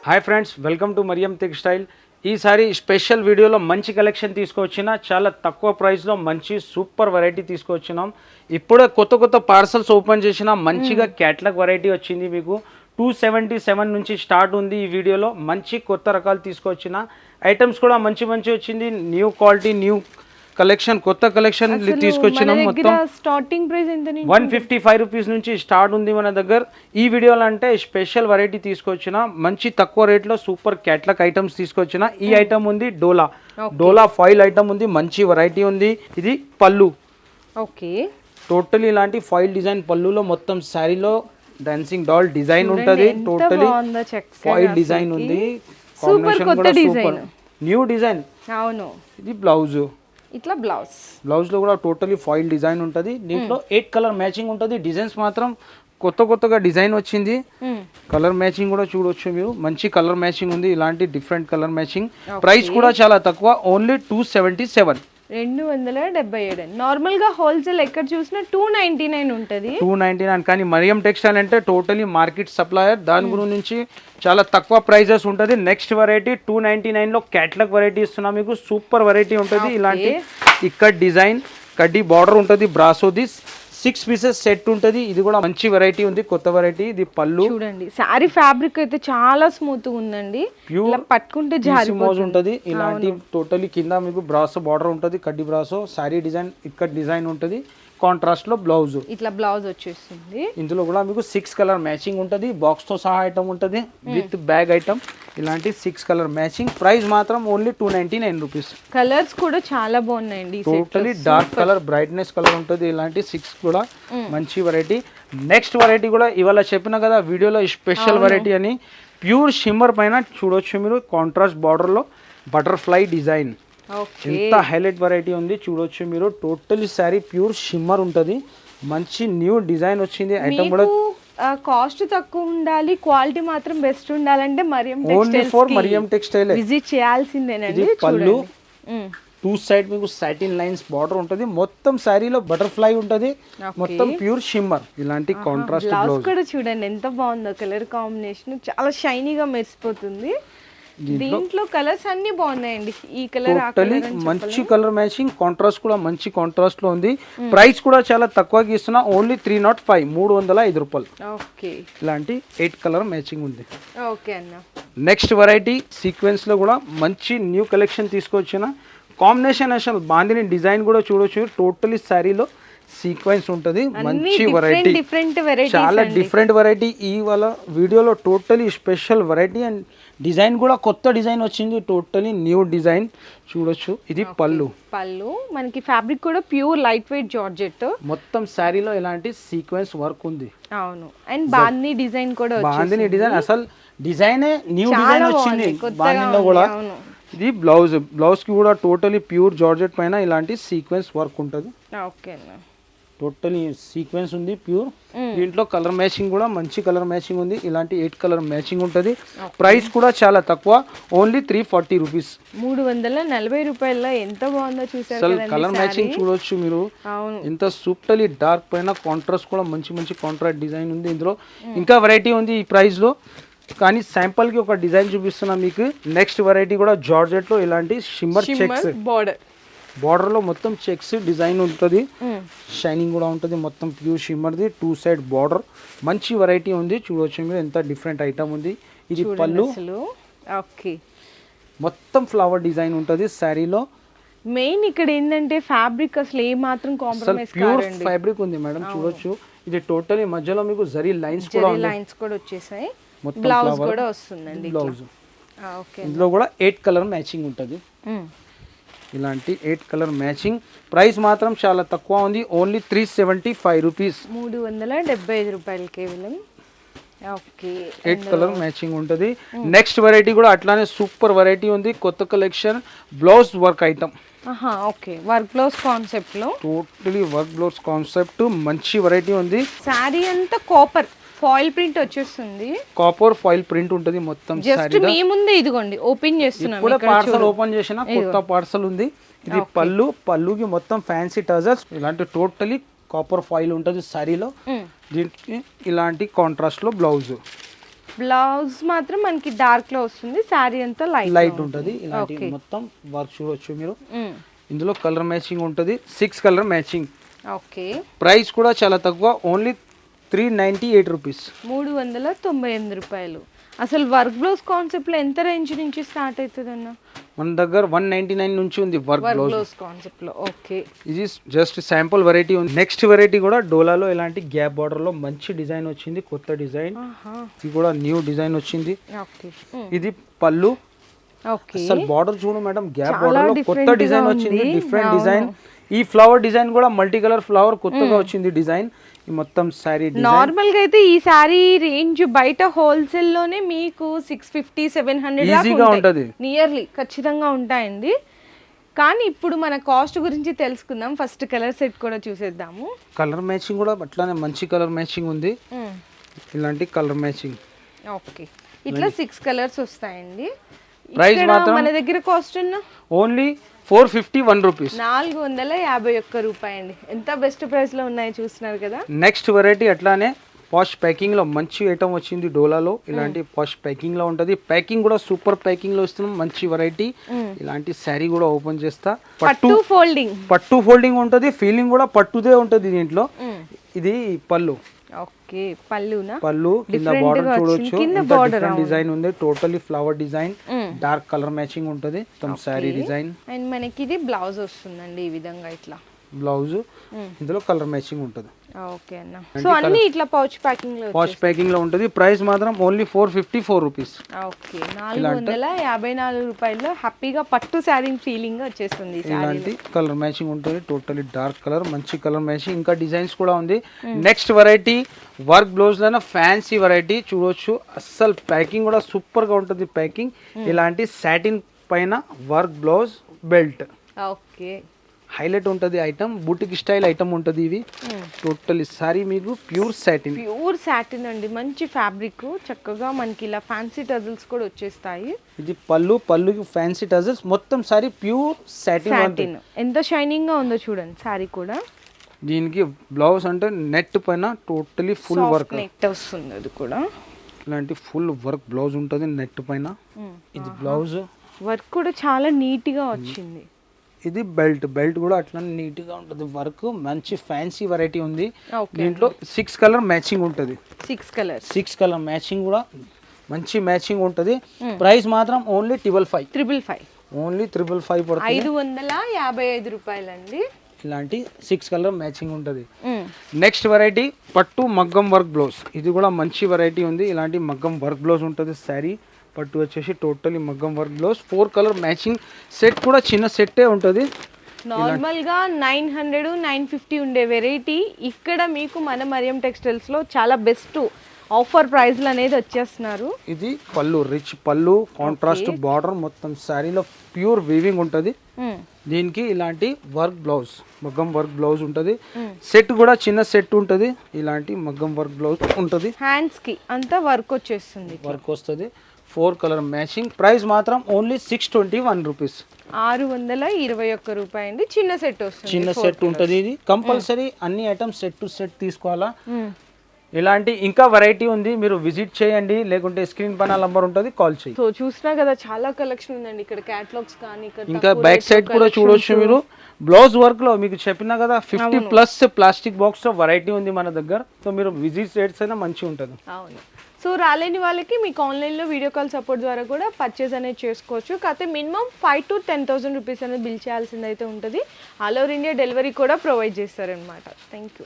Hi friends, welcome to Mariam textile. ఈసారి special వీడియోలో మంచి కలెక్షన్ తీసుకొచ్చిన, చాలా తక్కువ ప్రైస్లో మంచి సూపర్ వెరైటీ తీసుకొచ్చినాం. ఇప్పుడే కొత్త పార్సల్స్ ఓపెన్ చేసిన, మంచిగా క్యాట్లాగ్ వెరైటీ వచ్చింది. మీకు 277 నుంచి స్టార్ట్ ఉంది. ఈ వీడియోలో మంచి కొత్త రకాలు తీసుకొచ్చిన, ఐటమ్స్ కూడా మంచి వచ్చింది. న్యూ క్వాలిటీ, న్యూ కలెక్షన్, కొత్త కలెక్షన్ తీసుకొచ్చినాం. మొత్తం స్టార్టింగ్ ప్రైస్ ఎంత? 155 రూపీస్ నుంచి స్టార్ట్ ఉంది మన దగ్గర. ఈ వీడియోలో అంటే స్పెషల్ వెరైటీ తీసుకొచ్చిన, మంచి తక్కువ రేట్లో సూపర్ క్యాట్లాగ్ ఐటమ్స్ తీసుకొచ్చిన. ఈ ఐటమ్ ఉంది డోలా ఫాయిల్ ఐటమ్ ఉంది, మంచి వెరైటీ ఉంది. ఇది పళ్ళు, ఓకే, టోటలీ ఇలాంటి ఫాయిల్ డిజైన్ పళ్ళులో మొత్తం శారీలో డాన్సింగ్ డాల్ డిజైన్ ఉంటది. టోటలీ ఫాయిల్ డిజైన్ ఉంది. కాంబినేషన్ కూడా సూపర్ న్యూ డిజైన్. అవును, ఇది బ్లౌజ్, ఇట్లా బ్లౌజ్ లో కూడా టోటలీ ఫాయిల్ డిజైన్ ఉంటుంది. దీంట్లో 8 కలర్ మ్యాచింగ్ ఉంటుంది. డిజైన్స్ మాత్రం కొత్తగా డిజైన్ వచ్చింది. కలర్ మ్యాచింగ్ కూడా చూడొచ్చు మీరు, మంచి కలర్ మ్యాచింగ్ ఉంది. ఇలాంటి డిఫరెంట్ కలర్ మ్యాచింగ్. ప్రైస్ కూడా చాలా తక్కువ, ఓన్లీ 277. 277. నార్మల్ గా హోల్సేల్ ఎక్కడ చూసినా 299 ఉంటది. 299, కానీ మరియం టెక్స్టైల్ అంటే టోటలీ మార్కెట్ సప్లయర్. దాని గురించి చాలా తక్కువ ప్రైజెస్ ఉంటుంది. నెక్స్ట్ వెరైటీ 299 లో క్యాట్లాగ్ వెరైటీ ఇస్తున్నాం మీకు. సూపర్ వెరైటీ ఉంటుంది. ఇలాంటి ఇక్కడ డిజైన్ కడ్డీ బార్డర్ ఉంటుంది. బ్రాసోది 6 పీసెస్ సెట్ ఉంటుంది. ఇది కూడా మంచి వెరైటీ ఉంది, కొత్త వెరైటీ. ఇది పళ్ళు చూడండి. సారీ ఫ్యాబ్రిక్ అయితే చాలా స్మూత్ గా ఉందండి. ప్యూర్ పట్టుకుంటే మోజ్ ఉంటుంది. ఇలాంటి టోటలీ కింద మీకు బ్రాసో బార్డర్ ఉంటుంది, కడ్డీ బ్రాసో. సారీ డిజైన్ ఇక్కడ డిజైన్ ఉంటుంది. కాంట్రాస్ట్ లో బ్లౌజ్, ఇట్లా బ్లౌజ్ వచ్చేస్తుంది. ఇందులో కూడా మీకు 6 కలర్ మ్యాచింగ్ ఉంటుంది. బాక్స్ తో సహా ఐటమ్ ఉంటుంది, విత్ బ్యాగ్ ఐటమ్. ఇలాంటి 6 కలర్ మ్యాచింగ్. ప్రైస్ మాత్రం ఓన్లీ 299 రూపీస్. కలర్స్ కూడా చాలా బాగున్నాయండి. Totally dark colour, brightness colour ఉంటుంది. ఇలాంటి 6 కూడా మంచి వెరైటీ. నెక్స్ట్ వెరైటీ కూడా ఇవాళ చెప్పిన కదా వీడియోలో స్పెషల్ వెరైటీ అని. ప్యూర్ షిమ్మర్ పైన చూడొచ్చు మీరు, కాంట్రాస్ట్ బార్డర్ లో బటర్ఫ్లై డిజైన్. ఎంత హైలైట్ వెరైటీ ఉంది చూడొచ్చు మీరు. టోటలీ శారీ ప్యూర్ షిమ్మర్ ఉంటుంది. మంచి న్యూ డిజైన్ వచ్చింది. ఐటమ్ కూడా కాస్ట్ తక్కువ ఉండాలి, క్వాలిటీ మాత్రం బెస్ట్ ఉండాలంటే మరియం టెక్స్టైల్ విజిట్ చేయాల్సిందేనండి. పళ్ళు 2 సైడ్ మీకు సాటిన్ లైన్స్ బార్డర్ ఉంటుంది. మొత్తం శారీలో బటర్ఫ్లై ఉంటుంది. మొత్తం ప్యూర్ షిమ్మర్. ఇలాంటి కాంట్రాస్ట్ బ్లౌజ్ కూడా చూడండి ఎంత బాగుందో. కలర్ కాంబినేషన్ చాలా షైనీగా మెరిసిపోతుంది. దీంట్లో కలర్స్ అన్ని బాగున్నాయండి. ఈ కలర్ మంచి కలర్ మ్యాచింగ్. కాంట్రాస్ట్ కూడా మంచి కాంట్రాస్ట్ లో ఉంది. ప్రైస్ కూడా చాలా తక్కువకి ఇస్తున్నా, ఓన్లీ 305, 305 రూపాయలు. ఓకే, ఇలాంటి 8 కలర్ మ్యాచింగ్ ఉంది. ఓకే అన్న. నెక్స్ట్ వెరైటీ సీక్వెన్స్ లో కూడా మంచి న్యూ కలెక్షన్ తీసుకొచ్చిన. కాంబినేషన్ అసలు బాందిని డిజైన్ కూడా చూడొచ్చు. టోటలీ శారీలో సీక్వెన్స్ ఉంటుంది. మంచి వెరైటీ, చాలా డిఫరెంట్ వెరైటీ. ఈ వాళ్ళ వీడియోలో totally special variety. And design కూడా కొత్త డిజైన్ వచ్చింది. టోటలీ న్యూ డిజైన్ చూడొచ్చు. ఇది పళ్ళు మనకి ఫ్యాబ్రిక్ కూడా ప్యూర్ లైట్ వెయిట్ జార్జెట్. మొత్తం శారీలో ఇలాంటి సీక్వెన్స్ వర్క్ ఉంది. అవును, అండ్ బాందిని డిజైన్ కూడా బాందిని డిజైన్ అసలు డిజైనే న్యూ డిజైన్ వచ్చింది బాందినిలో కూడా. ఇది బ్లౌజ్ కి కూడా టోటలీ ప్యూర్ జార్జెట్ పైన ఇలాంటి సీక్వెన్స్ వర్క్ ఉంటుంది. ఓకే, టోటలీ సీక్వెన్స్ ఉంది ప్యూర్. దీంట్లో కలర్ మ్యాచింగ్ కూడా మంచి కలర్ మ్యాచింగ్ ఉంది. ఇలాంటి 8 కలర్ మ్యాచింగ్ ఉంటుంది. ప్రైస్ కూడా చాలా తక్కువ, ఓన్లీ 340 రూపీస్. 340 రూపాయల్లో ఎంత బాగుందో చూసారు. కలర్ మ్యాచింగ్ చూడొచ్చు మీరు. ఎంత సూపర్లీ డార్క్ పైన కాంట్రాస్ట్ కూడా మంచి కాంట్రాస్ట్ డిజైన్ ఉంది. ఇందులో ఇంకా వెరైటీ ఉంది ఈ ప్రైస్ లో, కానీ శాంపుల్ కి ఒక డిజైన్ చూపిస్తున్నా మీకు. నెక్స్ట్ వెరైటీ కూడా జార్జెట్ లో ఇలాంటి షిమ్మర్ చెక్స్ బార్డర్ లో మొత్తం చెక్స్ డిజైన్ ఉంటుంది. షైనింగ్ కూడా ఉంటుంది. మొత్తం ప్యూర్ షిమ్మర్ది 2 సైడ్ బార్డర్. మంచి వెరైటీ ఉంది చూడొచ్చు మీరు. ఎంత డిఫరెంట్ ఐటమ్ ఉంది. ఇది పళ్ళు. ఓకే, మొత్తం ఫ్లవర్ డిజైన్ ఉంటుంది శారీలో. మెయిన్ ఇక్కడ ఏంటంటే ఫ్యాబ్రిక్ అసలు ఏ మాత్రం కాంప్రమైజ్ ప్యూర్ ఫ్యాబ్రిక్ ఉంది మేడం చూడొచ్చు. ఇది టోటలీ మధ్యలో మీకు జరీ లైన్స్ కూడా వచ్చేసాయి. బ్లౌజ్ కూడా వస్తుందండి. బ్లౌజ్ ఇందులో కూడా 8 కలర్ మ్యాచింగ్ ఉంటుంది. ఇలాంటి 8 కలర్ మ్యాచింగ్. ప్రైస్ మాత్రం చాలా తక్కువ ఉంది, ఓన్లీ 375 రూపీస్. 375 రూపాయలు కేవలం. ఓకే, 8 కలర్ మ్యాచింగ్ ఉంటుంది. నెక్స్ట్ వెరైటీ కూడా అట్లానే సూపర్ వెరైటీ ఉంది. కొత్త collection blouse work item. Okay, work blouse concept లో టోటలీ వర్క్ బ్లౌజ్ కాన్సెప్ట్ మంచి వెరైటీ ఉంది. సారీ అంతా కాపర్ ఫాయిల్ ప్రింట్ వచ్చేస్తుంది. కాపర్ ఫాయిల్ ప్రింట్ ఉంటుంది మొత్తం. జస్ట్ మీ ముందే ఇదిగోండి ఓపెన్ చేస్తున్నాం. ఇప్పుడు పార్సల్ ఓపెన్ చేసిన కొత్త పార్సల్ ఉంది. ఇది పళ్ళుకి మొత్తం ఫ్యాన్సీ టజర్స్. ఇలాంటి టోటలీ కాపర్ ఫాయిల్ ఉంటుంది సారీలో. దీనికి ఇలాంటి కాంట్రాస్ట్ లో బ్లౌజ్. బ్లౌజ్ మాత్రం మనకి డార్క్ లో వస్తుంది, శారీ అంతా లైట్ ఉంటుంది. ఇలాంటి మొత్తం వర్క్ చూడొచ్చు మీరు. ఇందులో కలర్ మ్యాచింగ్ ఉంటుంది, 6 కలర్ మ్యాచింగ్. ఓకే, ప్రైస్ కూడా చాలా తక్కువ, ఓన్లీ 398 రూపీస్, 398 రూపాయలు. అసలు వర్క్ బ్లౌజ్ కాన్సెప్ట్ లో ఎంత రేంజ్ నుంచి స్టార్ట్ అవుతుంది అన్న? మన దగ్గర 199 నుంచి ఉంది వర్క్ బ్లౌజ్ కాన్సెప్ట్ లో. ఓకే, ఇది జస్ట్ శాంపుల్ వెరైటీ ఉంది. నెక్స్ట్ వెరైటీ కూడా డోలాలో ఇలాంటి గ్యాప్ బార్డర్ లో మంచి డిజైన్ వచ్చింది, కొత్త డిజైన్. ఇది కూడా న్యూ డిజైన్ వచ్చింది. ఇది పళ్ళు. అసలు బార్డర్ చూడు మేడం, గ్యాప్ బార్డర్ లో కొత్త డిజైన్ వచ్చింది, డిఫరెంట్ డిజైన్. ఈ ఫ్లవర్ డిజైన్ కూడా మల్టీ కలర్ ఫ్లవర్ కొత్తగా వచ్చింది డిజైన్. ఈ మొత్తం సారీ నార్మల్ గా అయితే ఈ సారీ రేంజ్ బయట హోల్సేల్ లోనే మీకు 650-700 ఈజీగా ఉంటది, నియర్లీ ఖచ్చితంగా ఉంటాయండి. కానీ ఇప్పుడు మన కాస్ట్ గురించి తెలుసుకుందాం. ఫస్ట్ కలర్ సెట్ కూడా చూసేద్దాము. కలర్ మ్యాచింగ్ కూడా అట్లానే మంచి కలర్ మ్యాచింగ్ ఉంది, ఇలాంటి కలర్ మ్యాచింగ్. ఓకే, ఇట్లా 6 కలర్స్ వస్తాయండి. ప్రైస్ మాత్రం మన దగ్గర కాస్ట్ ఓన్లీ 451 రూపీస్, 451 రూపాయలు అండి. ఎంత బెస్ట్ ప్రైస్ లో ఉన్నాయి చూస్తున్నారు కదా. నెక్స్ట్ వెరైటీ అట్లానే పాష్ ప్యాకింగ్ లో మంచి ఐటమ్ వచ్చింది డోలాలో. ఇలాంటి పాష్ ప్యాకింగ్ లో ఉంటది, ప్యాకింగ్ కూడా సూపర్ ప్యాకింగ్ లో ఇస్తున్నాం, మంచి వెరైటీ. ఇలాంటి శారీ కూడా ఓపెన్ చేస్తా, పట్టు ఫోల్డింగ్ ఉంటది, ఫీలింగ్ కూడా పట్టుదే ఉంటది దీంట్లో. ఇది పళ్ళు. ఓకే, పళ్ళు కింద బార్డర్ చూడొచ్చు, డిఫరెంట్ డిజైన్ ఉంది, totally flower design, dark colour matching ఉంటది, మొత్తం సారీ డిజైన్. అండ్ మనకి ఇది బ్లౌజ్ వస్తుందండి ఈ విధంగా, ఇట్లా బ్లౌజ్. ఇందులో కలర్ మ్యాచింగ్ ఉంటది. ఓకే అన్న, సో అన్ని ఇట్లా పౌచ్ ప్యాకింగ్ లో ఉంటది. ప్రైస్ మాత్రం ఓన్లీ 454 రూపీస్. ఓకే, 454 రూపాయల్లో హ్యాపీగా పట్టు శారీ ఫీలింగ్ వచ్చేస్తుంది. ఇలాంటి కలర్ మ్యాచింగ్ ఉంటుంది, టోటలీ డార్క్ కలర్, మంచి కలర్ మ్యాచింగ్. ఇంకా డిజైన్స్ కూడా ఉంది. నెక్స్ట్ వెరైటీ వర్క్ బ్లౌజ్ లోనే ఫ్యాన్సీ వెరైటీ చూడొచ్చు. అస్సలు ప్యాకింగ్ కూడా సూపర్ గా ఉంటుంది ప్యాకింగ్. ఇలాంటి సాటిన్ పైన work blouse belt. Okay, highlight ఉంటుంది ఐటమ్, బూటిక్ స్టైల్ ఐటమ్ ఉంటుంది. ఇవి టోటల్ సారీ మీకు ప్యూర్ సాటిన్ అండి, మంచి ఫ్యాబ్రిక్. చక్కగా మనకి ఇలా ఫ్యాన్సీ టజల్స్ కూడా వచ్చేస్తాయి. ఇది పళ్ళుకి ఫ్యాన్సీ టజల్స్, మొత్తం సారీ ప్యూర్ సాటిన్. ఎంత షైనింగ్ గా ఉందో చూడండి సారీ కూడా. దీనికి బ్లౌజ్ అంటే నెట్ పైన టోటలీ ఫుల్ వర్క్ నెట్ వస్తుంది, అది కూడా ఇలాంటి ఫుల్ వర్క్ బ్లౌజ్ ఉంటుంది నెట్ పైన. ఇది బ్లౌజ్ వర్క్ కూడా చాలా నీట్ గా వచ్చింది. ఇది బెల్ట్ కూడా అట్లా నీట్ గా ఉంటుంది వర్క్, మంచి ఫ్యాన్సీ వెరైటీ ఉంది. దీంట్లో 6 కలర్ మ్యాచింగ్ ఉంటుంది, 6 కలర్ మ్యాచింగ్ కూడా మంచి మ్యాచింగ్ ఉంటుంది. ప్రైస్ మాత్రం ఓన్లీ 555, ఓన్లీ 555 పడుతుంది, 555 రూపాయలండి. ఇలాంటి 6 కలర్ మ్యాచింగ్ ఉంటుంది. నెక్స్ట్ వెరైటీ పట్టు మగ్గం వర్క్ బ్లౌజ్. ఇది కూడా మంచి వెరైటీ ఉంది, ఇలాంటి మగ్గం వర్క్ బ్లౌజ్ ఉంటుంది. శారీ పట్టు వచ్చేసి టోటలీ మగ్గం work blouse, 4 colour matching. Set కూడా చిన్న సెట్టే ఉంటుంది. నార్మల్ గా 900-950 ఉండే వెరైటీ ఇక్కడ మీకు మన మరియం టెక్స్టైల్స్ లో చాలా బెస్ట్ ఆఫర్ ప్రైస్లు అనేది వచ్చేస్తున్నారు. ఇది పళ్ళు, రిచ్ పళ్ళు, కాంట్రాస్ట్ బార్డర్, మొత్తం శారీలో ప్యూర్ వీవింగ్ ఉంటుంది. దీనికి ఇలాంటి వర్క్ బ్లౌజ్, మగ్గం వర్క్ బ్లౌజ్ ఉంటుంది. సెట్ కూడా చిన్న సెట్ ఉంటుంది, ఇలాంటి మగ్గం వర్క్ బ్లౌజ్ ఉంటుంది. హ్యాండ్స్ కి అంతా వర్క్ వచ్చేస్తుంది, వర్క్ వస్తుంది. 4 కలర్ మ్యాచింగ్. ప్రైస్ మాత్రం ఓన్లీ 621 రూపీస్, 621 రూపాయలు అండి. చిన్న సెట్ వస్తుంది, చిన్న సెట్ ఉంటుంది. ఇది కంపల్సరీ అన్ని ఐటమ్స్ సెట్ టు సెట్ తీసుకోవాలా. ఇలాంటి ఇంకా వెరైటీ ఉంది, మీరు విజిట్ చేయండి, లేకుంటే స్క్రీన్ పైన నంబర్ ఉంటుంది, కాల్ చేయండి. సో చూసినా కదా చాలా కలెక్షన్ ఉందండి ఇక్కడ, క్యాటలాగ్స్ కానీ ఇంకా బ్యాక్ సైడ్ కూడా చూడొచ్చు మీరు. బ్లౌజ్ వర్క్ లో మీకు చెప్పినా కదా 50+ ప్లాస్టిక్ బాక్స్ వెరైటీ ఉంది మన దగ్గర. సో మీరు విజిట్ చేస్తే అయినా మంచిగా ఉంటుంది. అవును, సో రాలేని వాళ్ళకి మీకు ఆన్లైన్లో వీడియో కాల్ సపోర్ట్ ద్వారా కూడా పర్చేస్ అనేది చేసుకోవచ్చు. కాకపోతే మినిమం 5,000 to 10,000 రూపీస్ అనేది బిల్ చేయాల్సింది అయితే ఉంటుంది. ఆల్ ఓవర్ ఇండియా డెలివరీ కూడా ప్రొవైడ్ చేస్తారనమాట. Thank you.